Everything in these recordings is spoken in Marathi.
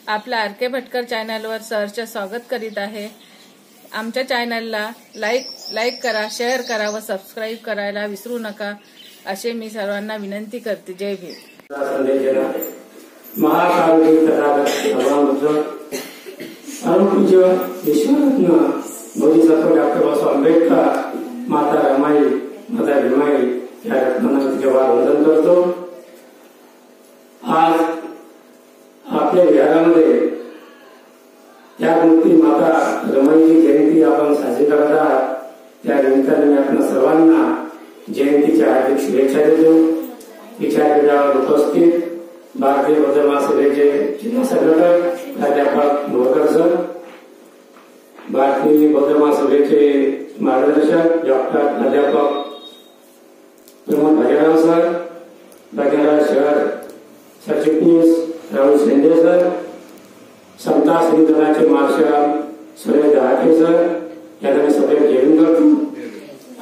आपल्या आर के भटकर चॅनलवर सहर्ष स्वागत करीत आहे। आमच्या चॅनलला लाईक करा, शेअर करा व सबस्क्राइब करायला विसरू नका असे मी सर्वांना विनंती करते। जय भीम। महाकारुणी तथागत भगवान परमपूज्य विश्वरत्न बोधिसत्व डॉक्टर बाबासाहेब आंबेडकर, माता रमाई, माता भीमाई या रत्नांना जेव्हा वंदन करतो। आज आपल्या विहारामध्ये या मूर्ती माता रमाईची जयंती आपण साजरी करत आहात। त्या निमित्ताने मी आपल्या सर्वांना जयंतीच्या हार्दिक शुभेच्छा देतो। विचारपीठावर उपस्थित भारतीय बौद्ध महासभेचे जिल्हा सेक्रेटरी प्राध्यापक मोरकर सर, भारतीय बौद्ध महासभेचे मार्गदर्शक डॉक्टर प्राध्यापक प्रमोद भालेराव सर, भाग्यराज शहर सरचिटणीस राहुल शेंडे सर, समता सैनिकांचे मार्शल सुरेश दहाके सर यांना सगळे जेवण करतो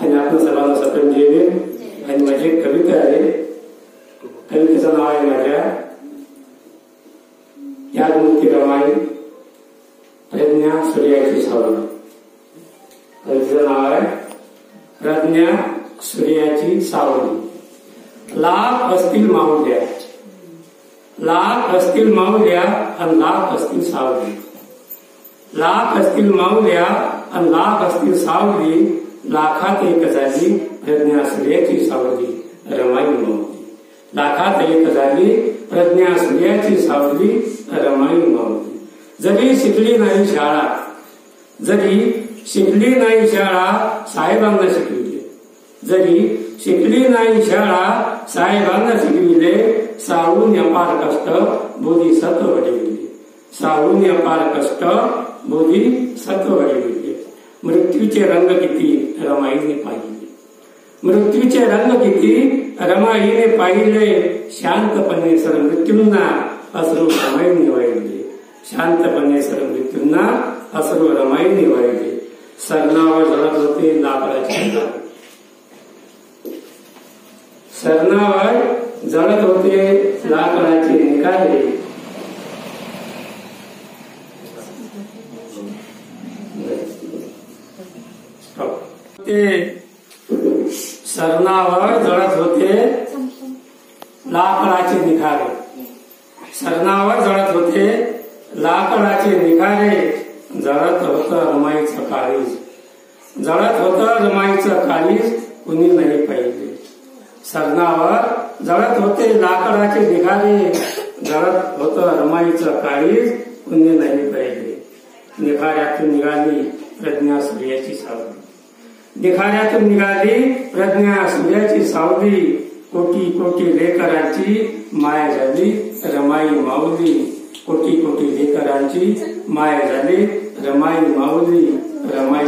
आणि आपण सर्वांना सप्रेम जेवेन। आणि माझी एक कविता आहे, कवितेचं नाव आहे माझ्या या मूर्ती रमाई प्रज्ञा सूर्याची सावली। कवितेचं नाव आहे प्रज्ञा सूर्याची सावली। लाख असतील माऊल्या, लाख असतील माऊल्या आणि लाख असतील सावली, लाख असतील माऊल्या आणि लाख असतील सावली, लाखात एक झाली प्रज्ञा सूर्याची सावली रमाई माऊली। लाखात एक झाली प्रज्ञा सूर्याची सावली रमाई माऊली। जरी शिकली नाही शाळा, जरी शिकली नाही शाळा साहेबांना शिकविले, जरी शिकली नाही शाळा साहेबांना शिकविले, साहून अपार कष्ट बोधिसत्व वडिले, साहून अपार कष्ट बोधिसत्व वडिले। मृत्यूचे रंग किती रमाईने पाहिले, मृत्यूचे रंग किती रमाईने पाहिले, शांतपणे सर मृत्यूंना अश्रू रमाईने वाहिले, शांतपणे सर मृत्यूंना अश्रू रमाईने वाहिले। सरणावर जळत होते लाकडाचे निखारे, सरणावर जळत होते लाकडाचे निखारे, सरणावर जळत होते लाकडाचे निखारे, सरणावर जळत होते लाकडाचे निखारे, जळत होतं रमाईचं काळीज, जळत होतं रमाईचं काळीज कुणी नाही पाहिले। सरणावर जळत होते लाकडाचे निखारे, जळत होतं रमाईचं काळीज कुणी नाही पाहिले। निखाऱ्यातून निघाली प्रज्ञा सूर्याची सावली, निखाऱ्यातून निघाली प्रज्ञा सूर्याची सावली, कोटी कोटी लेकरांची माया झाली रमाई माऊली, कोटी कोटी लेकरांची माया झाली रमाई माऊली, रमाई